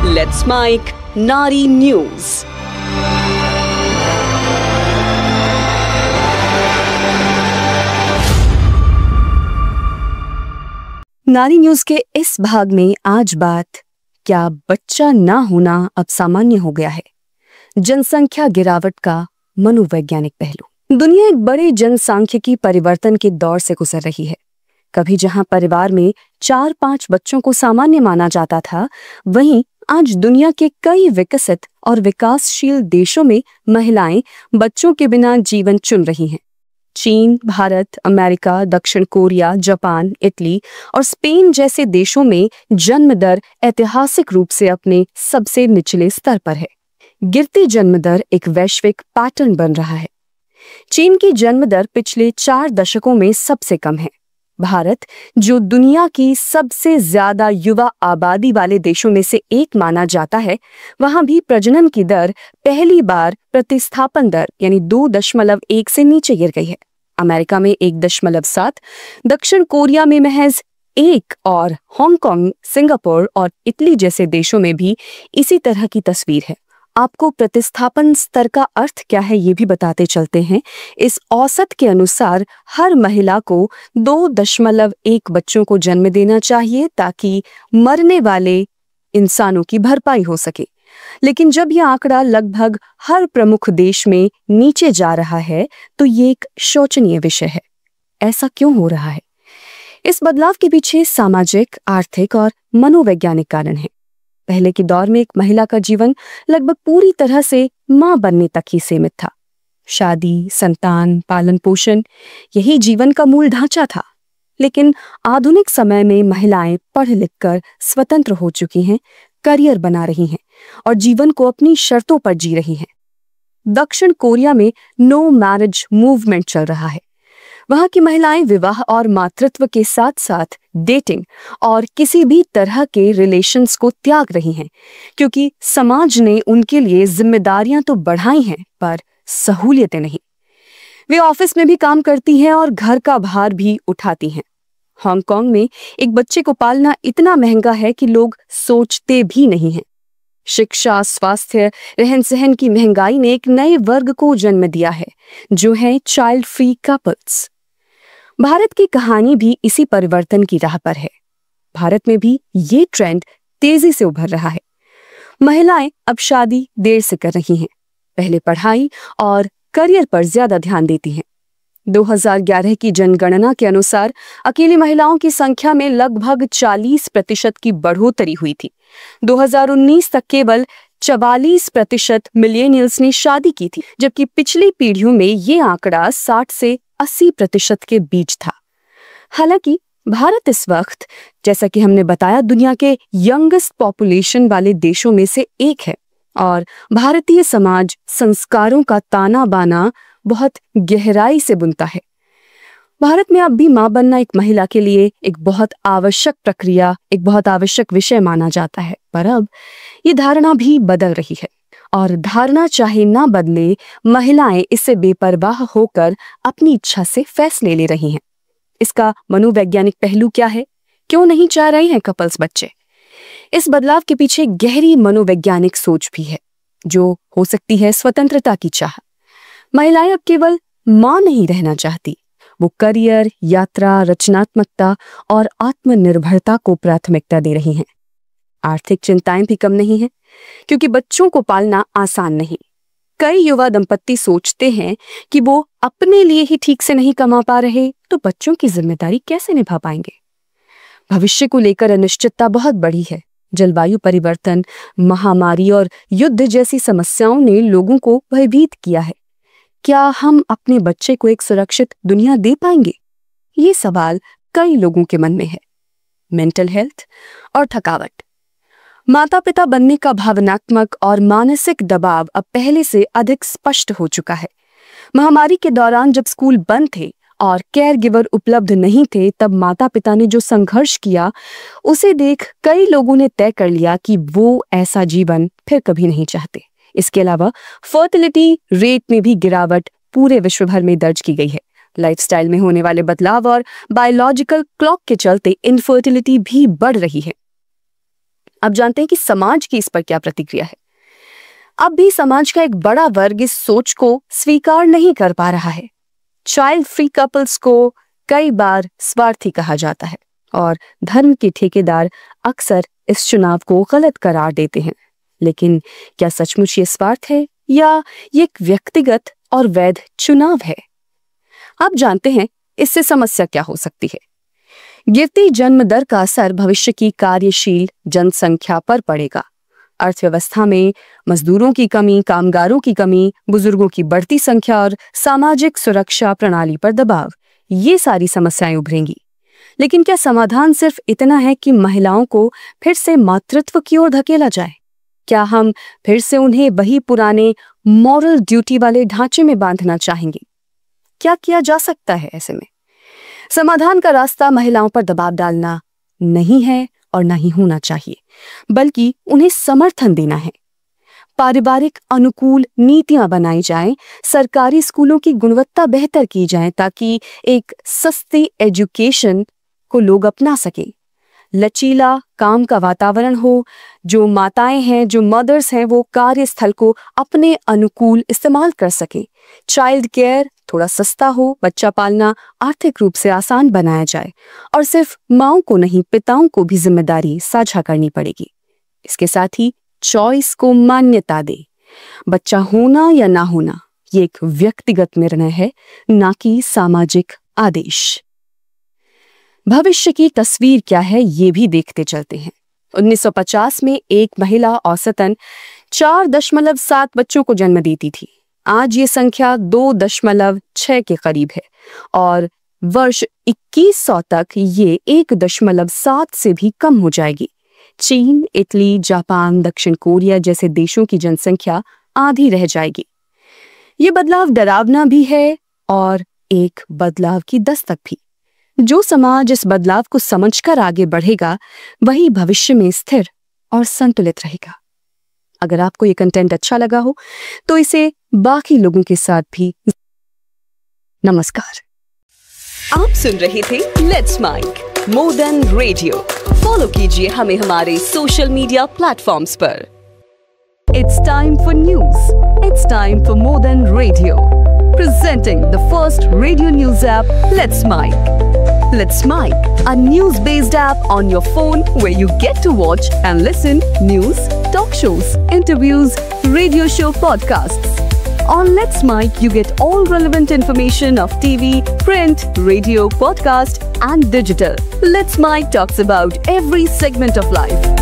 Let's Mike Nari News. नारी news के इस भाग में आज बात, क्या बच्चा ना होना अब सामान्य हो गया है? जनसंख्या गिरावट का मनोवैज्ञानिक पहलू। दुनिया एक बड़े जनसांख्यिकी परिवर्तन के दौर से गुजर रही है। कभी जहां परिवार में 4-5 बच्चों को सामान्य माना जाता था, वहीं आज दुनिया के कई विकसित और विकासशील देशों में महिलाएं बच्चों के बिना जीवन चुन रही हैं। चीन, भारत, अमेरिका, दक्षिण कोरिया, जापान, इटली और स्पेन जैसे देशों में जन्म दर ऐतिहासिक रूप से अपने सबसे निचले स्तर पर है। गिरती जन्म दर एक वैश्विक पैटर्न बन रहा है। चीन की जन्म दर पिछले 4 दशकों में सबसे कम है। भारत, जो दुनिया की सबसे ज्यादा युवा आबादी वाले देशों में से एक माना जाता है, वहां भी प्रजनन की दर पहली बार प्रतिस्थापन दर यानी 2.1 से नीचे गिर गई है। अमेरिका में 1.7, दक्षिण कोरिया में महज 1 और हांगकांग, सिंगापुर और इटली जैसे देशों में भी इसी तरह की तस्वीर है। आपको प्रतिस्थापन स्तर का अर्थ क्या है ये भी बताते चलते हैं। इस औसत के अनुसार हर महिला को 2.1 बच्चों को जन्म देना चाहिए ताकि मरने वाले इंसानों की भरपाई हो सके। लेकिन जब यह आंकड़ा लगभग हर प्रमुख देश में नीचे जा रहा है, तो ये एक शोचनीय विषय है। ऐसा क्यों हो रहा है? इस बदलाव के पीछे सामाजिक, आर्थिक और मनोवैज्ञानिक कारण है। पहले के दौर में एक महिला का जीवन लगभग पूरी तरह से मां बनने तक ही सीमित था। शादी, संतान, पालन पोषण, यही जीवन का मूल ढांचा था। लेकिन आधुनिक समय में महिलाएं पढ़ लिख कर स्वतंत्र हो चुकी हैं, करियर बना रही हैं और जीवन को अपनी शर्तों पर जी रही हैं। दक्षिण कोरिया में नो मैरिज मूवमेंट चल रहा है। वहां की महिलाएं विवाह और मातृत्व के साथ साथ डेटिंग और किसी भी तरह के रिलेशंस को त्याग रही हैं, क्योंकि समाज ने उनके लिए जिम्मेदारियां तो बढ़ाई हैं पर सहूलियतें नहीं। वे ऑफिस में भी काम करती हैं और घर का भार भी उठाती हैं। हांगकांग में एक बच्चे को पालना इतना महंगा है कि लोग सोचते भी नहीं हैं। शिक्षा, स्वास्थ्य, रहन सहन की महंगाई ने एक नए वर्ग को जन्म दिया है, जो है चाइल्ड फ्री कपल्स। भारत की कहानी भी इसी परिवर्तन की राह पर है। भारत में भी ये ट्रेंड तेजी से उभर रहा है। महिलाएं अब शादी देर से कर रही हैं, पहले पढ़ाई और करियर पर ज्यादा ध्यान देती हैं। 2011 की जनगणना के अनुसार अकेली महिलाओं की संख्या में लगभग 40% की बढ़ोतरी हुई थी। 2019 तक केवल 44% मिलेनियल्स ने शादी की थी, जबकि पिछली पीढ़ियों में ये आंकड़ा 60 से 80% के बीच था। हालांकि भारत इस वक्त, जैसा कि हमने बताया, दुनिया के यंगेस्ट पॉपुलेशन वाले देशों में से एक है और भारतीय समाज संस्कारों का ताना बाना बहुत गहराई से बुनता है। भारत में अब भी मां बनना एक महिला के लिए एक बहुत आवश्यक प्रक्रिया, एक बहुत आवश्यक विषय माना जाता है। पर अब ये धारणा भी बदल रही है और धारणा चाहे ना बदले, महिलाएं इससे बेपरवाह होकर अपनी इच्छा से फैसले ले रही हैं। इसका मनोवैज्ञानिक पहलू क्या है? क्यों नहीं चाह रहे हैं कपल्स बच्चे? इस बदलाव के पीछे गहरी मनोवैज्ञानिक सोच भी है, जो हो सकती है स्वतंत्रता की चाह। महिलाएं अब केवल मां नहीं रहना चाहती, वो करियर, यात्रा, रचनात्मकता और आत्मनिर्भरता को प्राथमिकता दे रही हैं। आर्थिक चिंताएं भी कम नहीं हैं, क्योंकि बच्चों को पालना आसान नहीं। कई युवा दंपत्ति सोचते हैं कि वो अपने लिए ही ठीक से नहीं कमा पा रहे, तो बच्चों की जिम्मेदारी कैसे निभा पाएंगे? भविष्य को लेकर अनिश्चितता बहुत बड़ी है। जलवायु परिवर्तन, महामारी और युद्ध जैसी समस्याओं ने लोगों को भयभीत किया है। क्या हम अपने बच्चे को एक सुरक्षित दुनिया दे पाएंगे? ये सवाल कई लोगों के मन में है। मेंटल हेल्थ और थकावट। माता पिता बनने का भावनात्मक और मानसिक दबाव अब पहले से अधिक स्पष्ट हो चुका है। महामारी के दौरान जब स्कूल बंद थे और केयर गिवर उपलब्ध नहीं थे, तब माता पिता ने जो संघर्ष किया, उसे देख कई लोगों ने तय कर लिया कि वो ऐसा जीवन फिर कभी नहीं चाहते। इसके अलावा फर्टिलिटी रेट में भी गिरावट पूरे विश्व भर में दर्ज की गई है। लाइफस्टाइल में होने वाले बदलाव और बायोलॉजिकल क्लॉक के चलते इनफर्टिलिटी भी बढ़ रही है। अब जानते हैं कि समाज की इस पर क्या प्रतिक्रिया है। अब भी समाज का एक बड़ा वर्ग इस सोच को स्वीकार नहीं कर पा रहा है। चाइल्ड फ्री कपल्स को कई बार स्वार्थी कहा जाता है और धर्म के ठेकेदार अक्सर इस चुनाव को गलत करार देते हैं। लेकिन क्या सचमुच ये स्वार्थ है या ये एक व्यक्तिगत और वैध चुनाव है? अब जानते हैं इससे समस्या क्या हो सकती है। गिरती जन्म दर का असर भविष्य की कार्यशील जनसंख्या पर पड़ेगा। अर्थव्यवस्था में मजदूरों की कमी, कामगारों की कमी, बुजुर्गों की बढ़ती संख्या और सामाजिक सुरक्षा प्रणाली पर दबाव, ये सारी समस्याएं उभरेंगी। लेकिन क्या समाधान सिर्फ इतना है कि महिलाओं को फिर से मातृत्व की ओर धकेला जाए? क्या हम फिर से उन्हें वही पुराने मॉरल ड्यूटी वाले ढांचे में बांधना चाहेंगे? क्या किया जा सकता है ऐसे में? समाधान का रास्ता महिलाओं पर दबाव डालना नहीं है और नहीं होना चाहिए, बल्कि उन्हें समर्थन देना है। पारिवारिक अनुकूल नीतियां बनाई जाएं, सरकारी स्कूलों की गुणवत्ता बेहतर की जाए ताकि एक सस्ती एजुकेशन को लोग अपना सकें। लचीला काम का वातावरण हो, जो माताएं हैं, जो मदर्स हैं, वो कार्यस्थल को अपने अनुकूल इस्तेमाल कर सकें। चाइल्ड केयर थोड़ा सस्ता हो, बच्चा पालना आर्थिक रूप से आसान बनाया जाए और सिर्फ माओं को नहीं, पिताओं को भी जिम्मेदारी साझा करनी पड़ेगी। इसके साथ ही चॉइस को मान्यता दे। बच्चा होना या ना होना ये एक व्यक्तिगत निर्णय है, ना कि सामाजिक आदेश। भविष्य की तस्वीर क्या है ये भी देखते चलते हैं। 1950 में एक महिला औसतन 4.7 बच्चों को जन्म देती थी। आज ये संख्या 2.6 के करीब है और वर्ष 2100 तक ये 1.7 से भी कम हो जाएगी। चीन, इटली, जापान, दक्षिण कोरिया जैसे देशों की जनसंख्या आधी रह जाएगी। ये बदलाव डरावना भी है और एक बदलाव की दस्तक भी। जो समाज इस बदलाव को समझकर आगे बढ़ेगा वही भविष्य में स्थिर और संतुलित रहेगा। अगर आपको ये कंटेंट अच्छा लगा हो तो इसे बाकी लोगों के साथ भी। नमस्कार। आप सुन रहे थे let's mic more than radio. Follow कीजिए हमें हमारे सोशल मीडिया प्लेटफॉर्म्स पर। It's time for news. It's time for more than radio. Presenting the first radio news app, Let's Mic. Let's Mic, a news-based app on your phone where you get to watch and listen news, talk shows, interviews, radio show podcasts. On Let's Mic, you get all relevant information of TV, print, radio, podcast, and digital. Let's Mic talks about every segment of life.